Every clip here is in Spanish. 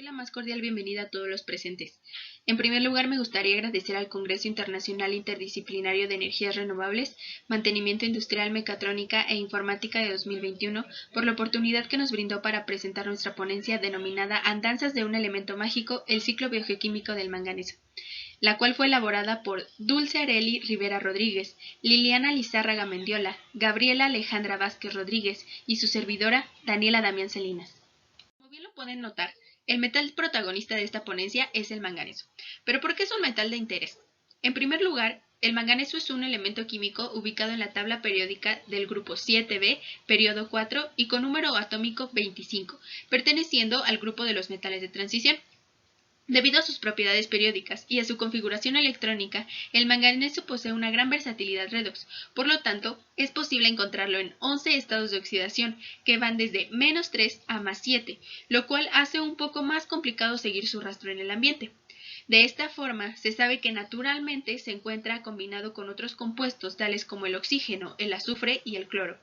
la más cordial bienvenida a todos los presentes. En primer lugar, me gustaría agradecer al Congreso Internacional Interdisciplinario de Energías Renovables, Mantenimiento Industrial, Mecatrónica e Informática de 2021 por la oportunidad que nos brindó para presentar nuestra ponencia denominada Andanzas de un elemento mágico, el ciclo biogeoquímico del manganeso, la cual fue elaborada por Dulce Arely Rivera Rodríguez, Liliana Lizárraga Mendiola, Gabriela Alejandra Vázquez Rodríguez y su servidora Daniela Damián Celinas. Como bien lo pueden notar, el metal protagonista de esta ponencia es el manganeso. ¿Pero por qué es un metal de interés? En primer lugar, el manganeso es un elemento químico ubicado en la tabla periódica del grupo 7b, periodo 4 y con número atómico 25, perteneciendo al grupo de los metales de transición. Debido a sus propiedades periódicas y a su configuración electrónica, el manganeso posee una gran versatilidad redox, por lo tanto, es posible encontrarlo en 11 estados de oxidación, que van desde -3 a +7, lo cual hace un poco más complicado seguir su rastro en el ambiente. De esta forma, se sabe que naturalmente se encuentra combinado con otros compuestos tales como el oxígeno, el azufre y el cloro.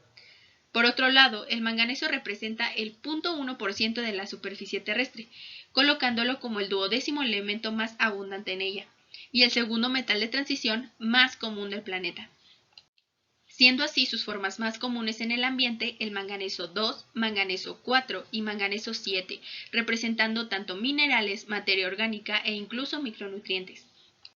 Por otro lado, el manganeso representa el 0.1% de la superficie terrestre, colocándolo como el 12º elemento más abundante en ella, y el segundo metal de transición más común del planeta. Siendo así sus formas más comunes en el ambiente el manganeso 2, manganeso 4 y manganeso 7, representando tanto minerales, materia orgánica e incluso micronutrientes.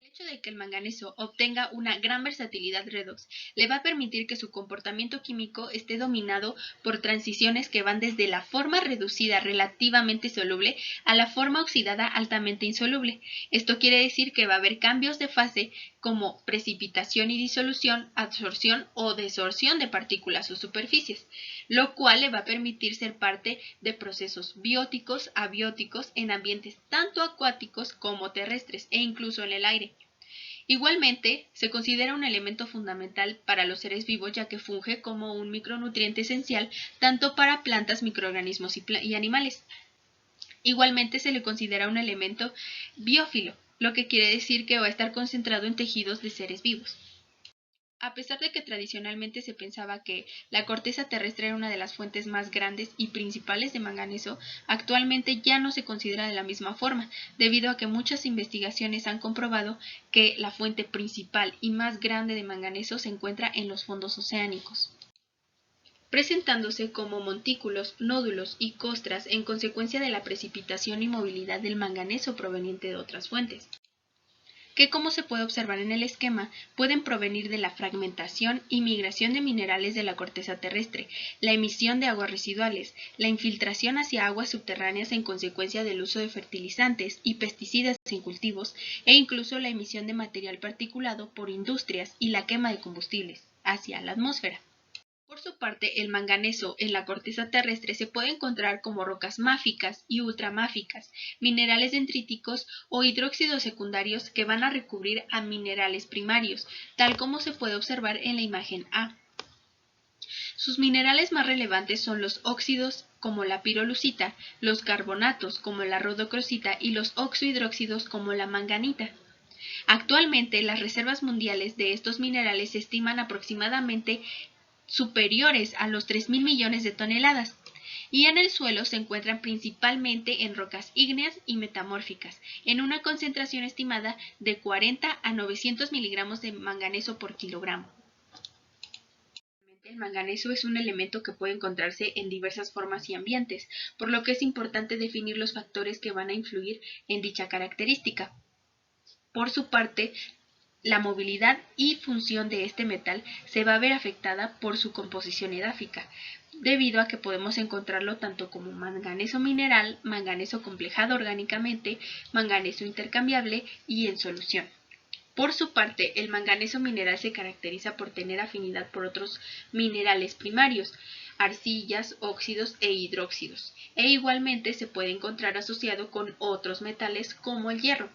El hecho de que el manganeso obtenga una gran versatilidad redox le va a permitir que su comportamiento químico esté dominado por transiciones que van desde la forma reducida relativamente soluble a la forma oxidada altamente insoluble. Esto quiere decir que va a haber cambios de fase como precipitación y disolución, absorción o desorción de partículas o superficies, lo cual le va a permitir ser parte de procesos bióticos, abióticos en ambientes tanto acuáticos como terrestres e incluso en el aire. Igualmente, se considera un elemento fundamental para los seres vivos ya que funge como un micronutriente esencial tanto para plantas, microorganismos y animales. Igualmente se le considera un elemento biófilo, lo que quiere decir que va a estar concentrado en tejidos de seres vivos. A pesar de que tradicionalmente se pensaba que la corteza terrestre era una de las fuentes más grandes y principales de manganeso, actualmente ya no se considera de la misma forma, debido a que muchas investigaciones han comprobado que la fuente principal y más grande de manganeso se encuentra en los fondos oceánicos, presentándose como montículos, nódulos y costras en consecuencia de la precipitación y movilidad del manganeso proveniente de otras fuentes, que, como se puede observar en el esquema, pueden provenir de la fragmentación y migración de minerales de la corteza terrestre, la emisión de aguas residuales, la infiltración hacia aguas subterráneas en consecuencia del uso de fertilizantes y pesticidas en cultivos, e incluso la emisión de material particulado por industrias y la quema de combustibles hacia la atmósfera. Por su parte, el manganeso en la corteza terrestre se puede encontrar como rocas máficas y ultramáficas, minerales dendríticos o hidróxidos secundarios que van a recubrir a minerales primarios, tal como se puede observar en la imagen A. Sus minerales más relevantes son los óxidos como la pirolusita, los carbonatos como la rodocrosita y los oxohidróxidos como la manganita. Actualmente, las reservas mundiales de estos minerales se estiman aproximadamente superiores a los 3.000 millones de toneladas, y en el suelo se encuentran principalmente en rocas ígneas y metamórficas, en una concentración estimada de 40 a 900 miligramos de manganeso por kilogramo. El manganeso es un elemento que puede encontrarse en diversas formas y ambientes, por lo que es importante definir los factores que van a influir en dicha característica. Por su parte, la movilidad y función de este metal se va a ver afectada por su composición edáfica, debido a que podemos encontrarlo tanto como manganeso mineral, manganeso complejado orgánicamente, manganeso intercambiable y en solución. Por su parte, el manganeso mineral se caracteriza por tener afinidad por otros minerales primarios, arcillas, óxidos e hidróxidos, e igualmente se puede encontrar asociado con otros metales como el hierro.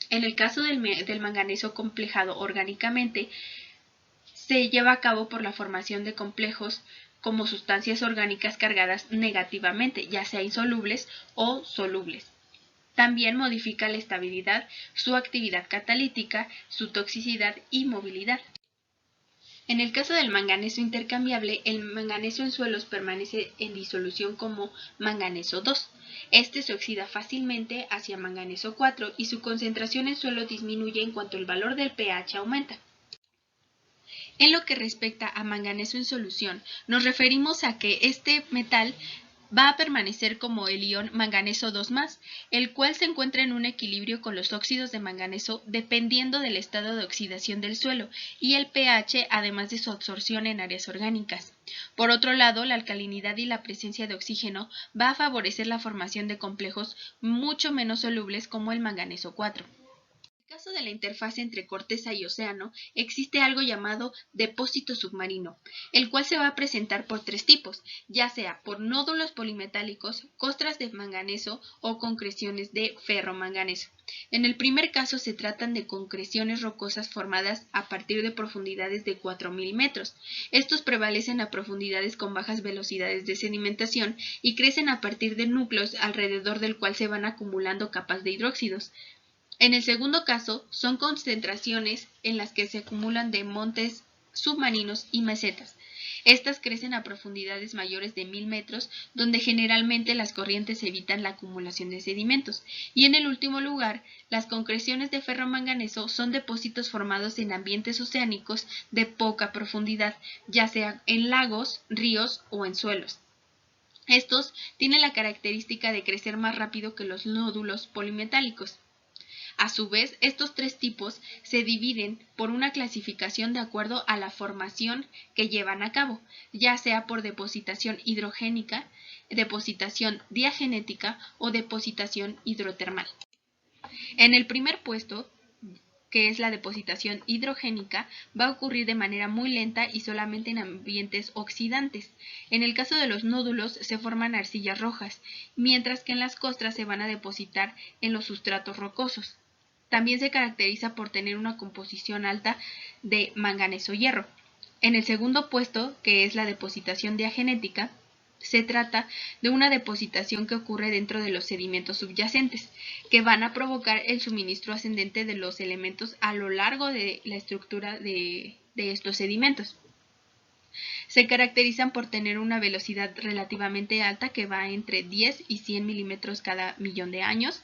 En el caso del manganeso complejado orgánicamente, se lleva a cabo por la formación de complejos como sustancias orgánicas cargadas negativamente, ya sea insolubles o solubles. También modifica la estabilidad, su actividad catalítica, su toxicidad y movilidad. En el caso del manganeso intercambiable, el manganeso en suelos permanece en disolución como manganeso 2. Este se oxida fácilmente hacia manganeso 4 y su concentración en suelo disminuye en cuanto el valor del pH aumenta. En lo que respecta a manganeso en solución, nos referimos a que este metal va a permanecer como el ion manganeso 2+, el cual se encuentra en un equilibrio con los óxidos de manganeso dependiendo del estado de oxidación del suelo y el pH, además de su absorción en áreas orgánicas. Por otro lado, la alcalinidad y la presencia de oxígeno va a favorecer la formación de complejos mucho menos solubles como el manganeso 4. En el caso de la interfaz entre corteza y océano, existe algo llamado depósito submarino, el cual se va a presentar por tres tipos, ya sea por nódulos polimetálicos, costras de manganeso o concreciones de ferromanganeso. En el primer caso se tratan de concreciones rocosas formadas a partir de profundidades de 4000 metros. Estos prevalecen a profundidades con bajas velocidades de sedimentación y crecen a partir de núcleos alrededor del cual se van acumulando capas de hidróxidos. En el segundo caso, son concentraciones en las que se acumulan de montes submarinos y mesetas. Estas crecen a profundidades mayores de 1000 metros, donde generalmente las corrientes evitan la acumulación de sedimentos. Y en el último lugar, las concreciones de ferromanganeso son depósitos formados en ambientes oceánicos de poca profundidad, ya sea en lagos, ríos o en suelos. Estos tienen la característica de crecer más rápido que los nódulos polimetálicos. A su vez, estos tres tipos se dividen por una clasificación de acuerdo a la formación que llevan a cabo, ya sea por depositación hidrogénica, depositación diagenética o depositación hidrotermal. En el primer puesto, que es la depositación hidrogénica, va a ocurrir de manera muy lenta y solamente en ambientes oxidantes. En el caso de los nódulos se forman arcillas rojas, mientras que en las costras se van a depositar en los sustratos rocosos. También se caracteriza por tener una composición alta de manganeso-hierro. En el segundo puesto, que es la depositación diagenética, se trata de una depositación que ocurre dentro de los sedimentos subyacentes, que van a provocar el suministro ascendente de los elementos a lo largo de la estructura de estos sedimentos. Se caracterizan por tener una velocidad relativamente alta que va entre 10 y 100 milímetros cada millón de años.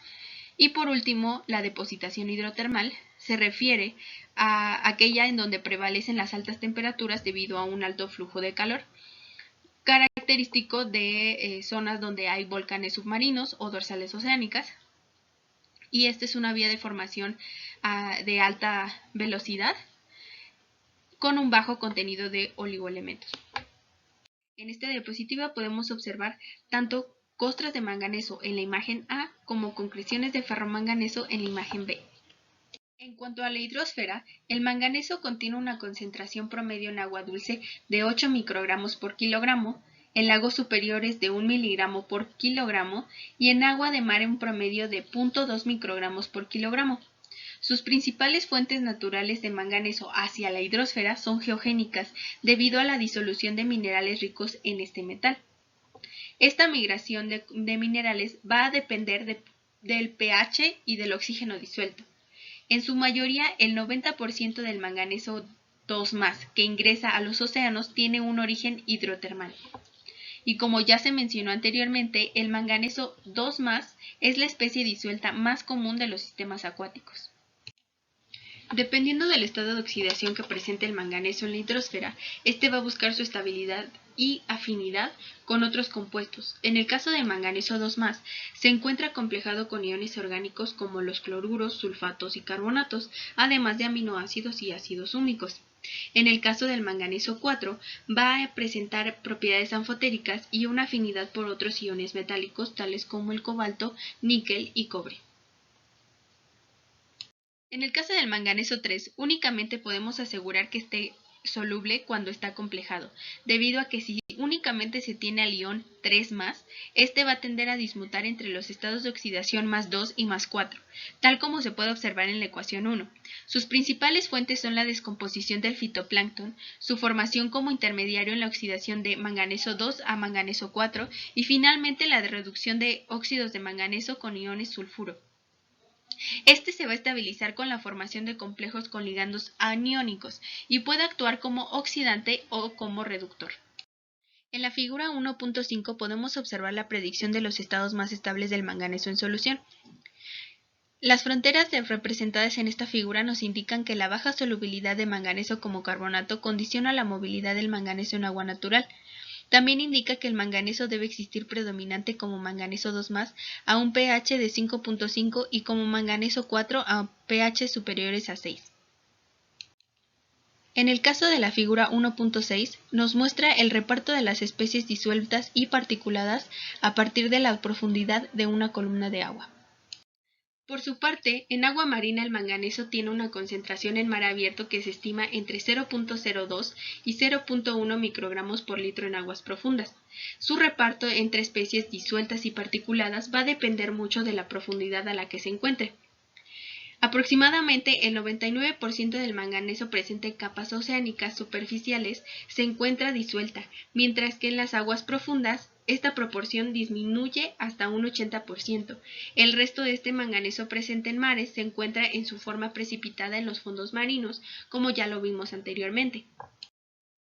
Y por último, la depositación hidrotermal se refiere a aquella en donde prevalecen las altas temperaturas debido a un alto flujo de calor, característico de zonas donde hay volcanes submarinos o dorsales oceánicas. Y esta es una vía de formación de alta velocidad con un bajo contenido de oligoelementos. En esta diapositiva podemos observar tanto costras de manganeso en la imagen A como concreciones de ferromanganeso en la imagen B. En cuanto a la hidrosfera, el manganeso contiene una concentración promedio en agua dulce de 8 microgramos por kilogramo, en lagos superiores de 1 miligramo por kilogramo y en agua de mar un promedio de 0.2 microgramos por kilogramo. Sus principales fuentes naturales de manganeso hacia la hidrosfera son geogénicas, debido a la disolución de minerales ricos en este metal. Esta migración de minerales va a depender del pH y del oxígeno disuelto. En su mayoría, el 90% del manganeso 2+, que ingresa a los océanos, tiene un origen hidrotermal. Y como ya se mencionó anteriormente, el manganeso 2+ es la especie disuelta más común de los sistemas acuáticos. Dependiendo del estado de oxidación que presente el manganeso en la hidrosfera, este va a buscar su estabilidad y afinidad con otros compuestos. En el caso del manganeso 2+, se encuentra complejado con iones orgánicos como los cloruros, sulfatos y carbonatos, además de aminoácidos y ácidos húmicos. En el caso del manganeso 4, va a presentar propiedades anfotéricas y una afinidad por otros iones metálicos tales como el cobalto, níquel y cobre. En el caso del manganeso 3, únicamente podemos asegurar que esté soluble cuando está complejado, debido a que si únicamente se tiene al ion 3+, este va a tender a dismutar entre los estados de oxidación +2 y +4, tal como se puede observar en la ecuación 1. Sus principales fuentes son la descomposición del fitoplancton, su formación como intermediario en la oxidación de manganeso 2 a manganeso 4 y finalmente la reducción de óxidos de manganeso con iones sulfuro. Este se va a estabilizar con la formación de complejos con ligandos aniónicos y puede actuar como oxidante o como reductor. En la figura 1.5 podemos observar la predicción de los estados más estables del manganeso en solución. Las fronteras representadas en esta figura nos indican que la baja solubilidad de manganeso como carbonato condiciona la movilidad del manganeso en agua natural. También indica que el manganeso debe existir predominante como manganeso 2+, a un pH de 5.5 y como manganeso 4 a pH superiores a 6. En el caso de la figura 1.6 nos muestra el reparto de las especies disueltas y particuladas a partir de la profundidad de una columna de agua. Por su parte, en agua marina el manganeso tiene una concentración en mar abierto que se estima entre 0.02 y 0.1 microgramos por litro en aguas profundas. Su reparto entre especies disueltas y particuladas va a depender mucho de la profundidad a la que se encuentre. Aproximadamente el 99% del manganeso presente en capas oceánicas superficiales se encuentra disuelta, mientras que en las aguas profundas esta proporción disminuye hasta un 80%. El resto de este manganeso presente en mares se encuentra en su forma precipitada en los fondos marinos, como ya lo vimos anteriormente.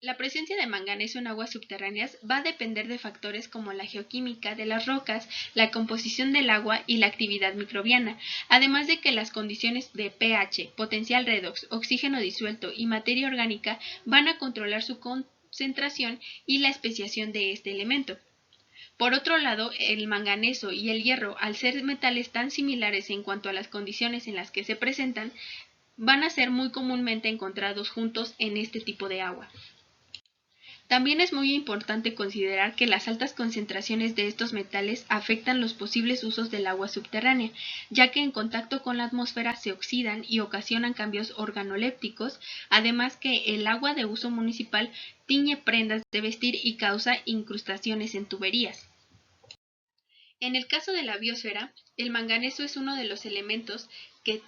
La presencia de manganeso en aguas subterráneas va a depender de factores como la geoquímica de las rocas, la composición del agua y la actividad microbiana, además de que las condiciones de pH, potencial redox, oxígeno disuelto y materia orgánica van a controlar su concentración y la especiación de este elemento. Por otro lado, el manganeso y el hierro, al ser metales tan similares en cuanto a las condiciones en las que se presentan, van a ser muy comúnmente encontrados juntos en este tipo de agua. También es muy importante considerar que las altas concentraciones de estos metales afectan los posibles usos del agua subterránea, ya que en contacto con la atmósfera se oxidan y ocasionan cambios organolépticos, además que el agua de uso municipal tiñe prendas de vestir y causa incrustaciones en tuberías. En el caso de la biosfera, el manganeso es uno de los elementos que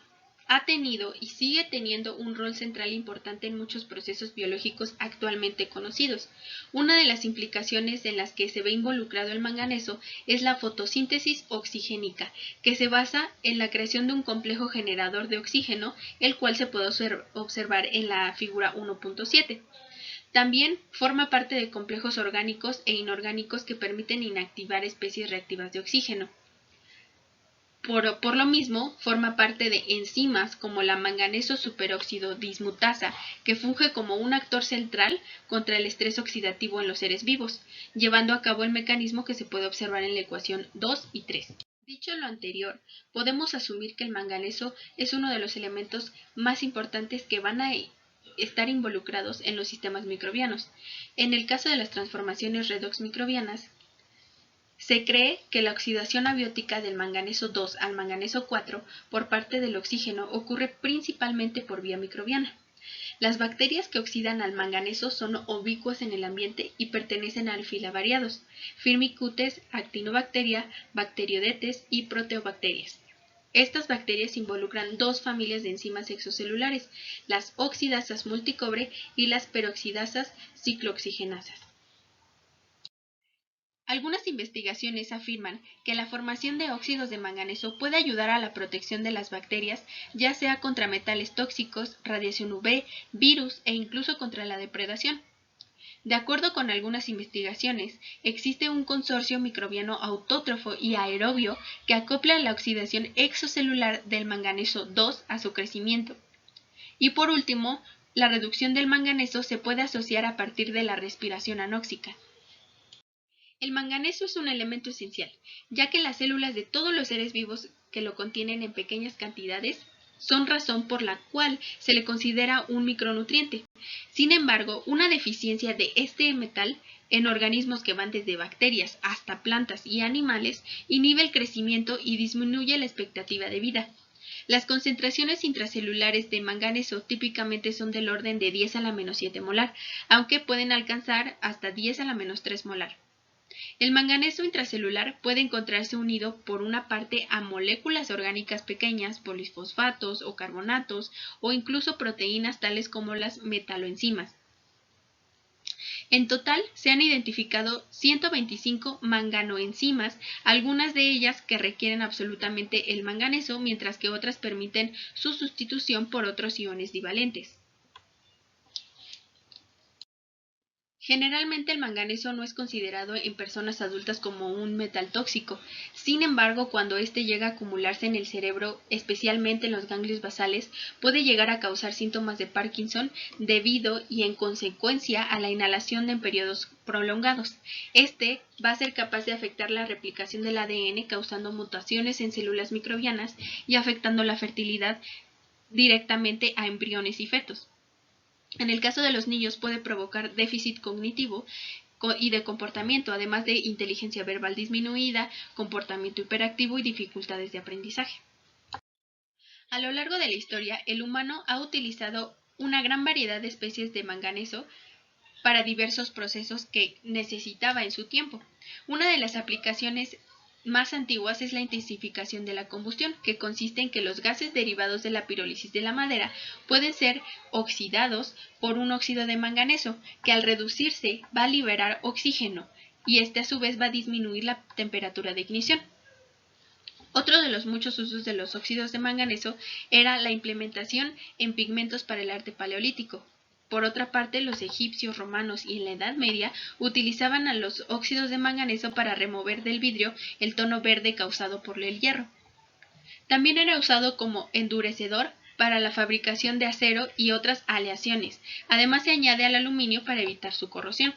ha tenido y sigue teniendo un rol central importante en muchos procesos biológicos actualmente conocidos. Una de las implicaciones en las que se ve involucrado el manganeso es la fotosíntesis oxigénica, que se basa en la creación de un complejo generador de oxígeno, el cual se puede observar en la figura 1.7. También forma parte de complejos orgánicos e inorgánicos que permiten inactivar especies reactivas de oxígeno. Por lo mismo, forma parte de enzimas como la manganeso superóxido dismutasa, que funge como un actor central contra el estrés oxidativo en los seres vivos, llevando a cabo el mecanismo que se puede observar en la ecuación 2 y 3. Dicho lo anterior, podemos asumir que el manganeso es uno de los elementos más importantes que van a estar involucrados en los sistemas microbianos. En el caso de las transformaciones redox microbianas, se cree que la oxidación abiótica del manganeso 2 al manganeso 4 por parte del oxígeno ocurre principalmente por vía microbiana. Las bacterias que oxidan al manganeso son ubicuas en el ambiente y pertenecen al filavariados: Firmicutes, Actinobacteria, Bacteroidetes y Proteobacterias. Estas bacterias involucran dos familias de enzimas exocelulares, las oxidasas multicobre y las peroxidasas ciclooxigenasas. Algunas investigaciones afirman que la formación de óxidos de manganeso puede ayudar a la protección de las bacterias, ya sea contra metales tóxicos, radiación UV, virus e incluso contra la depredación. De acuerdo con algunas investigaciones, existe un consorcio microbiano autótrofo y aerobio que acopla la oxidación exocelular del manganeso 2 a su crecimiento. Y por último, la reducción del manganeso se puede asociar a partir de la respiración anóxica. El manganeso es un elemento esencial, ya que las células de todos los seres vivos que lo contienen en pequeñas cantidades son razón por la cual se le considera un micronutriente. Sin embargo, una deficiencia de este metal en organismos que van desde bacterias hasta plantas y animales inhibe el crecimiento y disminuye la expectativa de vida. Las concentraciones intracelulares de manganeso típicamente son del orden de 10 a la menos 7 molar, aunque pueden alcanzar hasta 10 a la menos 3 molar. El manganeso intracelular puede encontrarse unido por una parte a moléculas orgánicas pequeñas, polifosfatos o carbonatos, o incluso proteínas tales como las metaloenzimas. En total, se han identificado 125 manganoenzimas, algunas de ellas que requieren absolutamente el manganeso, mientras que otras permiten su sustitución por otros iones divalentes. Generalmente el manganeso no es considerado en personas adultas como un metal tóxico. Sin embargo, cuando este llega a acumularse en el cerebro, especialmente en los ganglios basales, puede llegar a causar síntomas de Parkinson debido y en consecuencia a la inhalación en periodos prolongados. Este va a ser capaz de afectar la replicación del ADN, causando mutaciones en células microbianas y afectando la fertilidad directamente a embriones y fetos. En el caso de los niños puede provocar déficit cognitivo y de comportamiento, además de inteligencia verbal disminuida, comportamiento hiperactivo y dificultades de aprendizaje. A lo largo de la historia, el humano ha utilizado una gran variedad de especies de manganeso para diversos procesos que necesitaba en su tiempo. Una de las aplicaciones más antiguas es la intensificación de la combustión, que consiste en que los gases derivados de la pirólisis de la madera pueden ser oxidados por un óxido de manganeso, que al reducirse va a liberar oxígeno, y este a su vez va a disminuir la temperatura de ignición. Otro de los muchos usos de los óxidos de manganeso era la implementación en pigmentos para el arte paleolítico. Por otra parte, los egipcios, romanos y en la Edad Media utilizaban a los óxidos de manganeso para remover del vidrio el tono verde causado por el hierro. También era usado como endurecedor para la fabricación de acero y otras aleaciones. Además, se añade al aluminio para evitar su corrosión.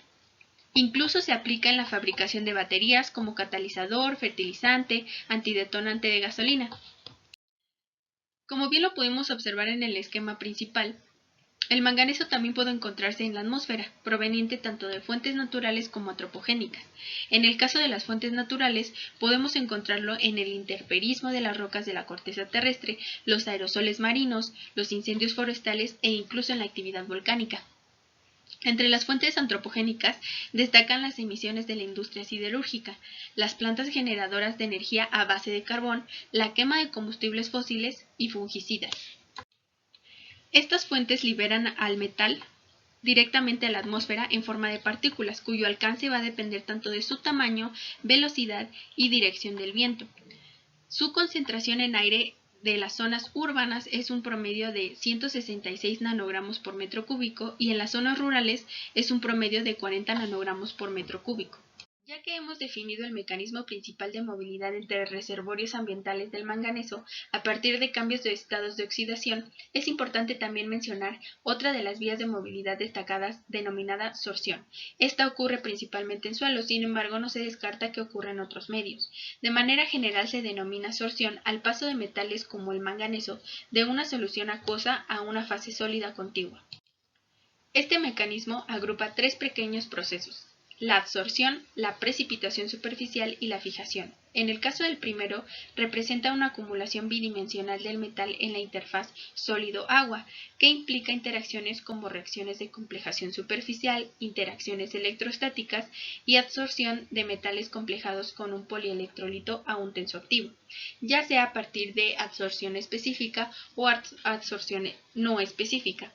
Incluso se aplica en la fabricación de baterías como catalizador, fertilizante, antidetonante de gasolina. Como bien lo pudimos observar en el esquema principal, el manganeso también puede encontrarse en la atmósfera, proveniente tanto de fuentes naturales como antropogénicas. En el caso de las fuentes naturales, podemos encontrarlo en el intemperismo de las rocas de la corteza terrestre, los aerosoles marinos, los incendios forestales e incluso en la actividad volcánica. Entre las fuentes antropogénicas destacan las emisiones de la industria siderúrgica, las plantas generadoras de energía a base de carbón, la quema de combustibles fósiles y fungicidas. Estas fuentes liberan al metal directamente a la atmósfera en forma de partículas, cuyo alcance va a depender tanto de su tamaño, velocidad y dirección del viento. Su concentración en aire de las zonas urbanas es un promedio de 166 nanogramos por metro cúbico y en las zonas rurales es un promedio de 40 nanogramos por metro cúbico. Ya que hemos definido el mecanismo principal de movilidad entre reservorios ambientales del manganeso a partir de cambios de estados de oxidación, es importante también mencionar otra de las vías de movilidad destacadas denominada sorción. Esta ocurre principalmente en suelos, sin embargo no se descarta que ocurra en otros medios. De manera general se denomina sorción al paso de metales como el manganeso de una solución acuosa a una fase sólida contigua. Este mecanismo agrupa tres pequeños procesos: la absorción, la precipitación superficial y la fijación. En el caso del primero, representa una acumulación bidimensional del metal en la interfaz sólido-agua, que implica interacciones como reacciones de complejación superficial, interacciones electrostáticas y absorción de metales complejados con un polielectrolito a un tensoactivo, ya sea a partir de absorción específica o absorción no específica.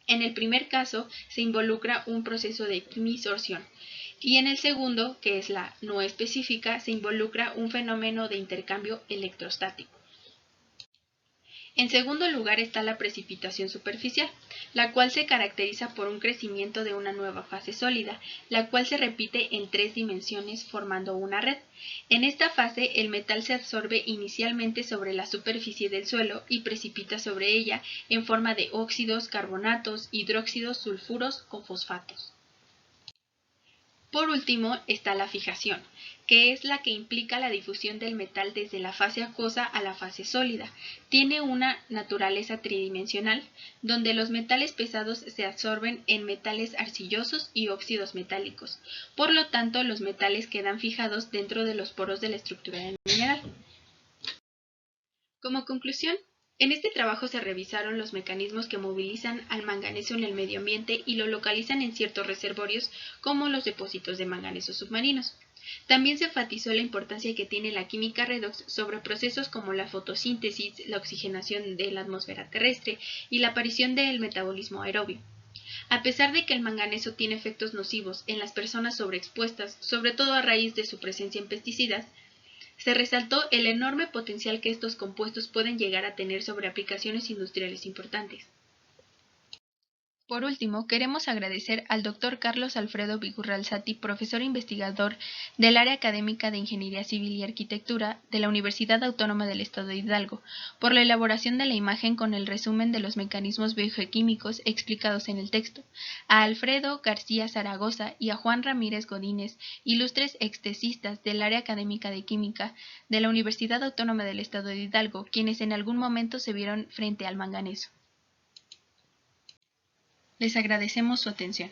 En el primer caso se involucra un proceso de quimisorción y en el segundo, que es la no específica, se involucra un fenómeno de intercambio electrostático. En segundo lugar está la precipitación superficial, la cual se caracteriza por un crecimiento de una nueva fase sólida, la cual se repite en tres dimensiones formando una red. En esta fase el metal se absorbe inicialmente sobre la superficie del suelo y precipita sobre ella en forma de óxidos, carbonatos, hidróxidos, sulfuros o fosfatos. Por último está la fijación, que es la que implica la difusión del metal desde la fase acuosa a la fase sólida. Tiene una naturaleza tridimensional, donde los metales pesados se absorben en metales arcillosos y óxidos metálicos. Por lo tanto, los metales quedan fijados dentro de los poros de la estructura del mineral. Como conclusión, en este trabajo se revisaron los mecanismos que movilizan al manganeso en el medio ambiente y lo localizan en ciertos reservorios como los depósitos de manganeso submarinos. También se enfatizó la importancia que tiene la química redox sobre procesos como la fotosíntesis, la oxigenación de la atmósfera terrestre y la aparición del metabolismo aerobio. A pesar de que el manganeso tiene efectos nocivos en las personas sobreexpuestas, sobre todo a raíz de su presencia en pesticidas, se resaltó el enorme potencial que estos compuestos pueden llegar a tener sobre aplicaciones industriales importantes. Por último, queremos agradecer al Dr. Carlos Alfredo Vigurral-Sati, profesor investigador del área académica de Ingeniería Civil y Arquitectura de la Universidad Autónoma del Estado de Hidalgo, por la elaboración de la imagen con el resumen de los mecanismos biogeoquímicos explicados en el texto, a Alfredo García Zaragoza y a Juan Ramírez Godínez, ilustres extesistas del área académica de Química de la Universidad Autónoma del Estado de Hidalgo, quienes en algún momento se vieron frente al manganeso. Les agradecemos su atención.